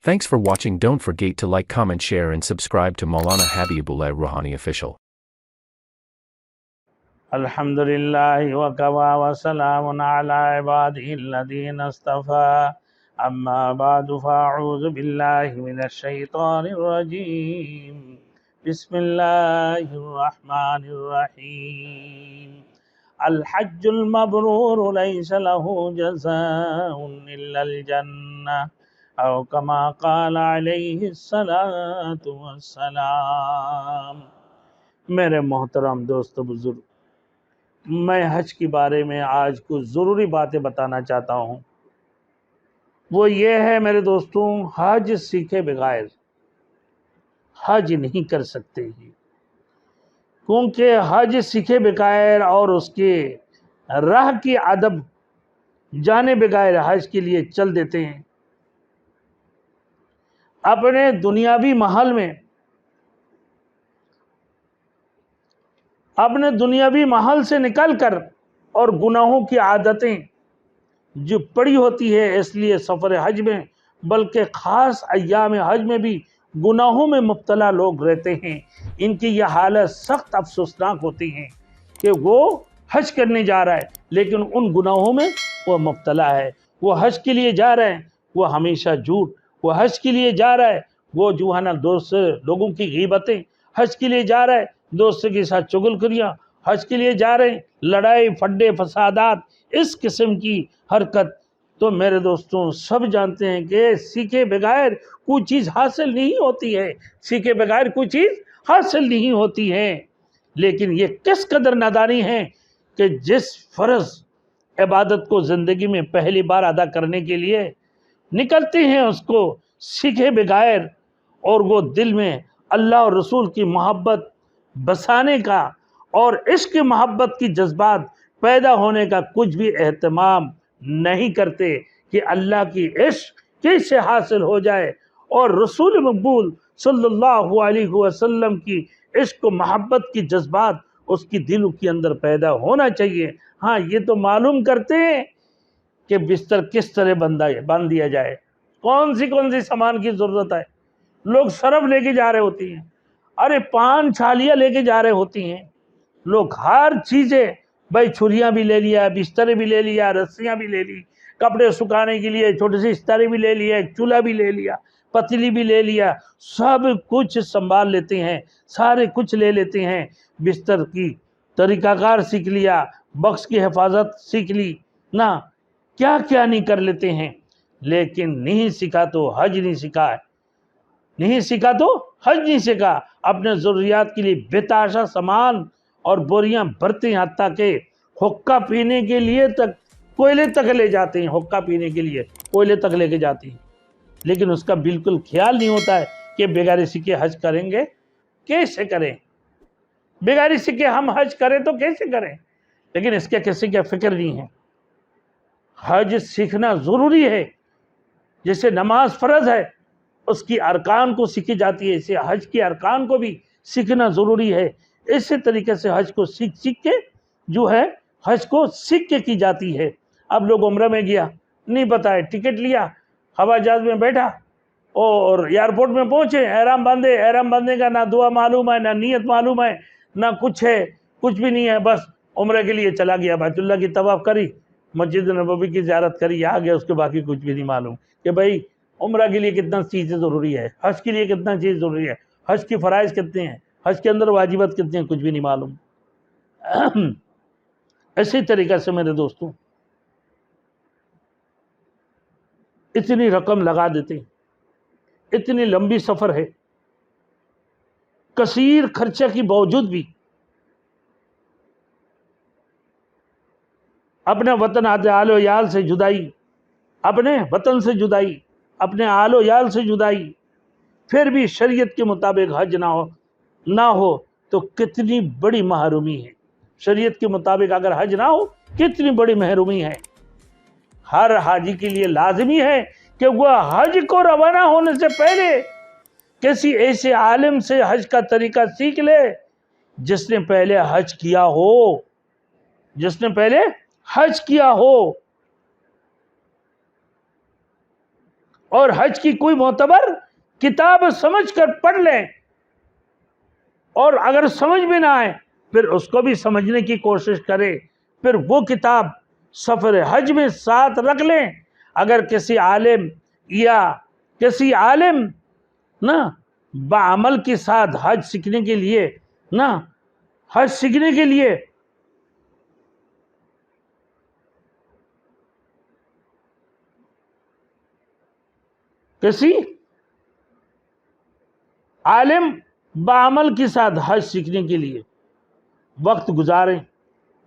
Thanks for watching. Don't forget to like, comment, share and subscribe to Maulana Habibullah Rouhani Official. Alhamdulillah wa kawa wa salamun ala ibadihi alladhina istafa. Amma ba'du fa'udhu billahi minash shaitanir rajim. Bismillahir rahmanir rahim. Al-hajjul mabrur laysa lahu jazaa'un illa al-jannah. أو كما قال علیہ الصلاۃ والسلام۔ میرے محترم دوست بزرگ، میں حج کے بارے میں آج کچھ ضروری باتیں بتانا چاہتا ہوں۔ وہ یہ ہے میرے دوستوں، حج سیکھے بغیر حج نہیں کر سکتے ہی، کیونکہ حج سیکھے بغیر اور اس کے راہ کی ادب جانے بغیر حج کے لیے چل دیتے ہیں۔ اپنے دنیاوی محل سے نکل کر اور گناہوں کی عادتیں جو پڑی ہوتی ہے، اس لیے سفر حج میں بلکہ خاص ایام حج میں بھی گناہوں میں مبتلا لوگ رہتے ہیں۔ ان کی یہ حالت سخت افسوسناک ہوتی ہے کہ وہ حج کرنے جا رہا ہے لیکن ان گناہوں میں وہ مبتلا ہے۔ وہ حج کے لیے جا رہے ہیں، وہ ہمیشہ جھوٹ، وہ حج کے لیے جا رہا ہے، وہ جو ہے نا دوست لوگوں کی غیبتیں، حج کے لیے جا رہا ہے دوست کے ساتھ چغلخوریاں، حج کے لیے جا رہے ہیں لڑائی پھڈے فسادات، اس قسم کی حرکت۔ تو میرے دوستوں سب جانتے ہیں کہ سیکھے بغیر کوئی چیز حاصل نہیں ہوتی ہے، سیکھے بغیر کوئی چیز حاصل نہیں ہوتی ہے۔ لیکن یہ کس قدر نادانی ہے کہ جس فرض عبادت کو زندگی میں پہلی بار ادا کرنے کے لیے نکلتے ہیں اس کو سیکھے بغیر، اور وہ دل میں اللہ اور رسول کی محبت بسانے کا اور عشق محبت کی جذبات پیدا ہونے کا کچھ بھی اہتمام نہیں کرتے کہ اللہ کی عشق کیسے حاصل ہو جائے اور رسول مقبول صلی اللہ علیہ وسلم کی عشق و محبت کی جذبات اس کی دلوں کے اندر پیدا ہونا چاہیے۔ ہاں یہ تو معلوم کرتے ہیں کہ بستر کس طرح باندھ دیا جائے، کون سی سامان کی ضرورت ہے۔ لوگ صرف لے کے جا رہے ہوتی ہیں، ارے پان چھالیاں لے کے جا رہے ہوتی ہیں، لوگ ہر چیزیں، بھائی چھریاں بھی لے لیا، بستر بھی لے لیا، رسیاں بھی لے لی، کپڑے سکھانے کے لیے چھوٹی سی استاری بھی لے لیا، ایک چولہا بھی لے لیا، پتیلی بھی لے لیا، سب کچھ سنبھال لیتے ہیں، سارے کچھ لے لیتے ہیں، بستر کی طریقہ کار سیکھ لیا، بکس کی حفاظت سیکھ لی نا، کیا کیا نہیں کر لیتے ہیں، لیکن نہیں سیکھا تو حج نہیں سیکھا ہے، نہیں سیکھا تو حج نہیں سیکھا۔ اپنے ضروریات کے لیے بتاشا سامان اور بوریاں بھرتے ہیں، حتیٰ کہ حقہ پینے کے لیے تک کوئلے تک لے جاتے ہیں، حقہ پینے کے لیے کوئلے تک لے کے جاتے ہیں، لیکن اس کا بالکل خیال نہیں ہوتا ہے کہ بغیر سیکھے حج کریں گے کیسے کریں، بغیر سیکھے ہم حج کریں تو کیسے کریں، لیکن اس کے کسی کا فکر نہیں ہے۔ حج سیکھنا ضروری ہے، جیسے نماز فرض ہے اس کی ارکان کو سیکھی جاتی ہے، اسے حج کی ارکان کو بھی سیکھنا ضروری ہے۔ اسی طریقے سے حج کو سیکھ کے جو ہے حج کو سیکھ کے کی جاتی ہے۔ اب لوگ عمرہ میں گیا، نہیں پتہ ہے، ٹکٹ لیا، ہوائی جہاز میں بیٹھا اور ایئرپورٹ میں پہنچے، احرام باندھے، احرام باندھنے کا نہ دعا معلوم ہے، نہ نیت معلوم ہے، نہ کچھ ہے، کچھ بھی نہیں ہے، بس عمرے کے لیے چلا گیا، بیت اللہ کی طواف کری، مسجد نبوی کی زیارت کری، آ گیا، اس کے باقی کچھ بھی نہیں معلوم کہ بھائی عمرہ کے لیے کتنا چیزیں ضروری ہے، حج کے لیے کتنا چیز ضروری ہے، حج کی فرائض کتنے ہیں، حج کے اندر واجبات کتنے ہیں، کچھ بھی نہیں معلوم۔ اسی طریقے سے میرے دوستوں اتنی رقم لگا دیتے ہیں، اتنی لمبی سفر ہے، کثیر خرچہ کی باوجود بھی اپنے وطن آل و عیال سے جدائی، اپنے وطن سے جدائی، اپنے آل و عیال سے جدائی، پھر بھی شریعت کے مطابق حج نہ ہو تو کتنی بڑی محرومی ہے۔ شریعت کے مطابق اگر حج نہ ہو کتنی بڑی محرومی ہے۔ ہر حاجی کے لیے لازمی ہے کہ وہ حج کو روانہ ہونے سے پہلے کسی ایسے عالم سے حج کا طریقہ سیکھ لے جس نے پہلے حج کیا ہو، جس نے پہلے حج کیا ہو۔ اور حج کی کوئی معتبر کتاب سمجھ کر پڑھ لیں، اور اگر سمجھ میں نہ آئے پھر اس کو بھی سمجھنے کی کوشش کریں، پھر وہ کتاب سفر حج میں ساتھ رکھ لیں۔ اگر کسی عالم نا بعمل کے ساتھ حج سیکھنے کے لیے کسی عالم بعمل کے ساتھ حج سیکھنے کے لیے وقت گزاریں،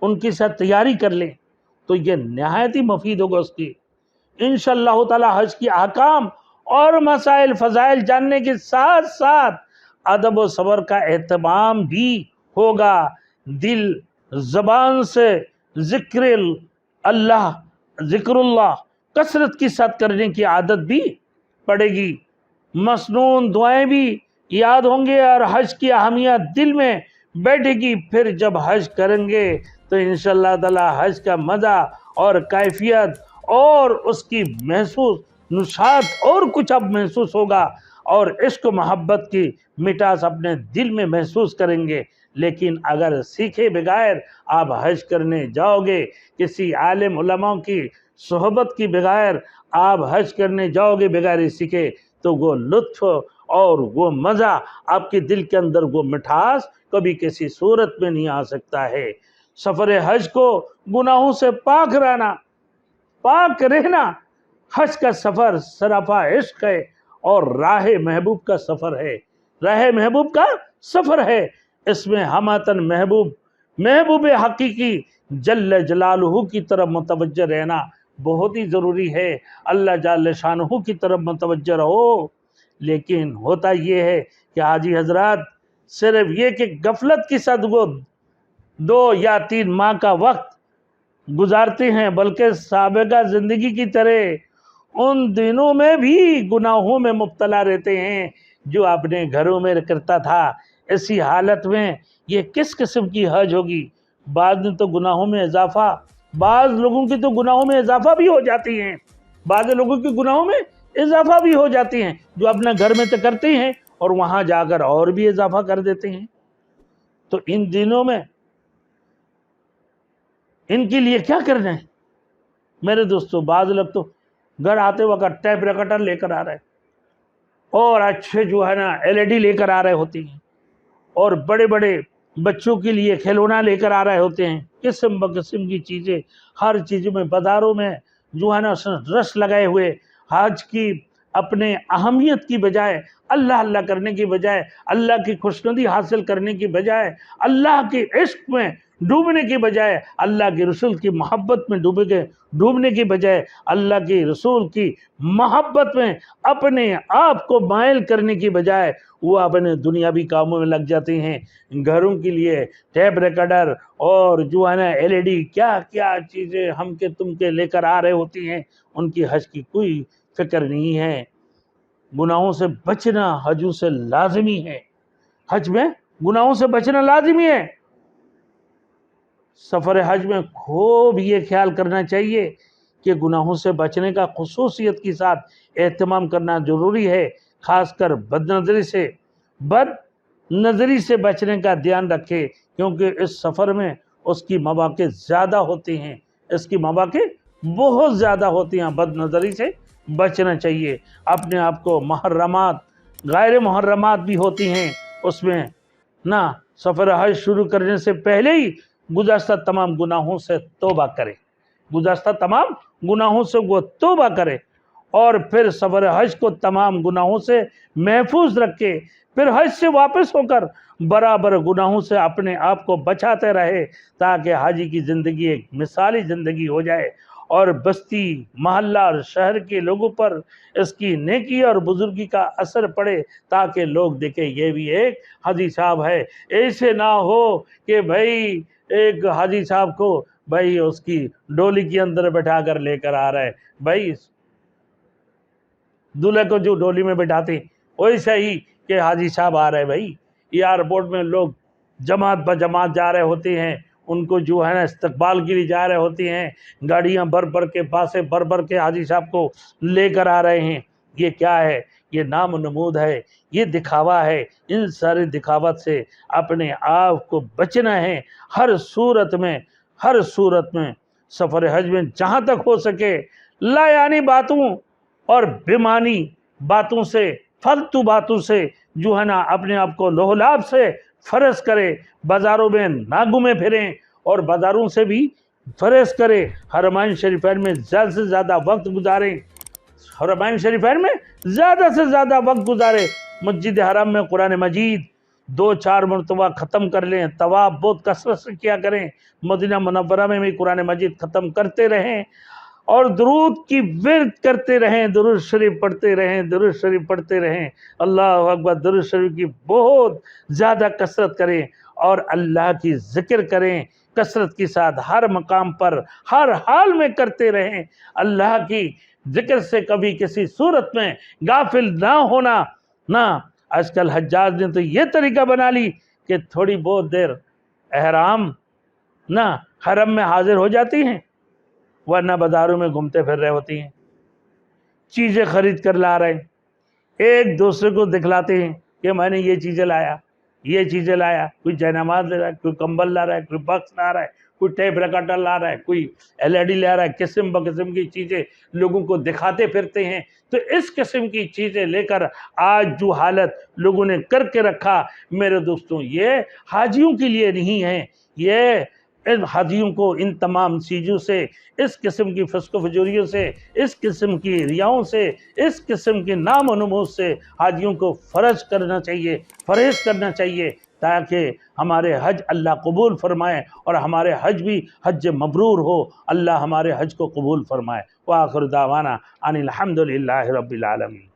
ان کے ساتھ تیاری کر لیں، تو یہ نہایت ہی مفید ہوگا اس کی۔ انشاءاللہ تعالی حج کی احکام اور مسائل فضائل جاننے کے ساتھ ساتھ ادب و صبر کا اہتمام بھی ہوگا، دل زبان سے ذکر اللہ کثرت کے ساتھ کرنے کی عادت بھی پڑے گی، مسنون دعائیں بھی یاد ہوں گے، اور حج کی اہمیت دل میں بیٹھے گی۔ پھر جب حج کریں گے تو انشاءاللہ تعالی حج کا مزہ اور کیفیت اور اس کی محسوس نشاط اور کچھ اب محسوس ہوگا، اور عشق و محبت کی مٹاس اپنے دل میں محسوس کریں گے۔ لیکن اگر سیکھے بغیر آپ حج کرنے جاؤ گے، کسی عالم علماء کی صحبت کی بغیر آپ حج کرنے جاؤ گے بغیر سیکھے، تو وہ لطف اور وہ مزہ آپ کے دل کے اندر، وہ مٹھاس کبھی کسی صورت میں نہیں آ سکتا ہے۔ سفر حج کو گناہوں سے پاک رہنا حج کا سفر سراپا عشق ہے اور راہ محبوب کا سفر ہے۔ اس میں ہماتن محبوب حقیقی جل جلالہ کی طرف متوجہ رہنا بہت ہی ضروری ہے، اللہ جل شانہ کی طرف متوجہ رہو۔ لیکن ہوتا یہ ہے کہ حاجی حضرات صرف یہ کہ غفلت کے ساتھ وہ 2 یا 3 ماہ کا وقت گزارتے ہیں، بلکہ سابقہ زندگی کی طرح ان دنوں میں بھی گناہوں میں مبتلا رہتے ہیں جو اپنے گھروں میں کرتا تھا۔ اسی حالت میں یہ کس قسم کی حج ہوگی؟ بعض لوگوں کی تو گناہوں میں اضافہ بھی ہو جاتی ہیں، بعض لوگوں کی گناہوں میں اضافہ بھی ہو جاتی ہیں، جو اپنا گھر میں تو کرتے ہیں اور وہاں جا کر اور بھی اضافہ کر دیتے ہیں۔ تو ان دنوں میں ان کے لیے کیا کرنا ہے میرے دوستو؟ بعض لوگ تو گھر آتے وقت ٹیپ ریکارڈر لے کر آ رہے ہیں، اور اچھے جو ہے نا LED لے کر آ رہے ہوتے ہیں، اور بڑے بڑے بچوں کے لیے کھلونا لے کر آ رہے ہوتے ہیں، قسم بقسم کی چیزیں، ہر چیز میں بازاروں میں جو ہے نا رش لگائے ہوئے، حج کی اپنے اہمیت کی بجائے، اللہ کرنے کی بجائے، اللہ کی خوشنودی حاصل کرنے کی بجائے، اللہ کے عشق میں ڈوبنے کی بجائے، اللہ کے رسول کی محبت میں ڈوبنے کی بجائے، اللہ کے رسول کی محبت میں اپنے آپ کو مائل کرنے کی بجائے وہ اپنے دنیاوی کاموں میں لگ جاتے ہیں۔ گھروں کے لیے ٹیپ ریکارڈر اور جو ہے نا LED کیا چیزیں ہم کے تم کے لے کر آ رہے ہوتی ہیں، ان کی حج کی کوئی فکر نہیں ہے۔ گناہوں سے بچنا حجوں سے لازمی ہے، حج میں گناہوں سے بچنا لازمی ہے۔ سفر حج میں خوب یہ خیال کرنا چاہیے کہ گناہوں سے بچنے کا خصوصیت کے ساتھ اہتمام کرنا ضروری ہے، خاص کر بد نظری سے بچنے کا دھیان رکھے، کیونکہ اس سفر میں اس کی مواقع زیادہ ہوتے ہیں، اس کی مواقع بہت زیادہ ہوتی ہیں۔ بد نظری سے بچنا چاہیے، اپنے آپ کو محرمات غیر محرمات بھی ہوتی ہیں، اس میں نہ سفر حج شروع کرنے سے پہلے ہی گزشتہ تمام گناہوں سے توبہ کرے، اور پھر سفر حج کو تمام گناہوں سے محفوظ رکھے، پھر حج سے واپس ہو کر برابر گناہوں سے اپنے آپ کو بچاتے رہے، تاکہ حاجی کی زندگی ایک مثالی زندگی ہو جائے، اور بستی محلہ اور شہر کے لوگوں پر اس کی نیکی اور بزرگی کا اثر پڑے، تاکہ لوگ دیکھیں یہ بھی ایک حاجی صاحب ہے۔ ایسے نہ ہو کہ بھائی ایک حاجی صاحب کو بھائی اس کی ڈولی کے اندر بٹھا کر لے کر آ رہا ہے، بھائی دولہے کو جو ڈولی میں بٹھاتے ہیں ویسا ہی کہ حاجی صاحب آ رہے ہیں۔ بھائی ایئرپورٹ میں لوگ جماعت بجماعت جا رہے ہوتے ہیں، ان کو جو ہے نا استقبال کے لیے جا رہے ہوتے ہیں، گاڑیاں بھر کے پاسے بھر کے حاجی صاحب کو لے کر آ رہے ہیں، یہ کیا ہے؟ یہ نام و نمود ہے، یہ دکھاوا ہے۔ ان سارے دکھاوت سے اپنے آپ کو بچنا ہے۔ ہر صورت میں سفر حج میں جہاں تک ہو سکے لا یعنی باتوں اور بےمانی باتوں سے، فالتو باتوں سے جو ہے نا اپنے آپ کو لہو لعب سے فرض کرے۔ بازاروں میں نہ گھومے پھریں اور بازاروں سے بھی فرض کرے۔ حرمین شریفین میں زیادہ سے زیادہ وقت گزاریں، حرمین شریفین میں زیادہ سے زیادہ وقت گزارے۔ مسجد حرم میں قرآن مجید 2-4 مرتبہ ختم کر لیں، طواف بہت کثرت سے کیا کریں، مدینہ منورہ میں بھی قرآن مجید ختم کرتے رہیں، اور درود کی ورد کرتے رہیں، درود شریف پڑھتے رہیں، درود شریف پڑھتے رہیں۔ اللہ اکبر، درود شریف کی بہت زیادہ کثرت کریں اور اللہ کی ذکر کریں کثرت کے ساتھ، ہر مقام پر ہر حال میں کرتے رہیں۔ اللہ کی ذکر سے کبھی کسی صورت میں غافل نہ ہونا۔ نہ آج کل حجاج نے تو یہ طریقہ بنا لی کہ تھوڑی بہت دیر احرام نہ حرم میں حاضر ہو جاتی ہیں، ورنہ بازاروں میں گھومتے پھر رہے ہوتی ہیں، چیزیں خرید کر لا رہے ہیں، ایک دوسرے کو دکھلاتے ہیں کہ میں نے یہ چیزیں لایا، یہ چیزیں لایا۔ کوئی جینماز لے رہا ہے، کوئی کمبل لا رہا ہے، کوئی بکس لا رہا ہے، کوئی ٹیپ ریکارڈر لا رہا ہے، کوئی LED لا رہا ہے، قسم بقسم کی چیزیں لوگوں کو دکھاتے پھرتے ہیں۔ تو اس قسم کی چیزیں لے کر آج جو حالت لوگوں نے کر کے رکھا، میرے دوستوں، یہ حاجیوں کے لیے نہیں ہے۔ یہ ان حاجیوں کو ان تمام چیزوں سے، اس قسم کی فسق و فجوریوں سے، اس قسم کی ریاؤں سے، اس قسم کی نام و نمود سے حاجیوں کو فرض کرنا چاہیے، پرہیز کرنا چاہیے، تاکہ ہمارے حج اللہ قبول فرمائے اور ہمارے حج بھی حج مبرور ہو، اللہ ہمارے حج کو قبول فرمائے۔ وآخر دعوانا ان الحمد للہ رب العالمین۔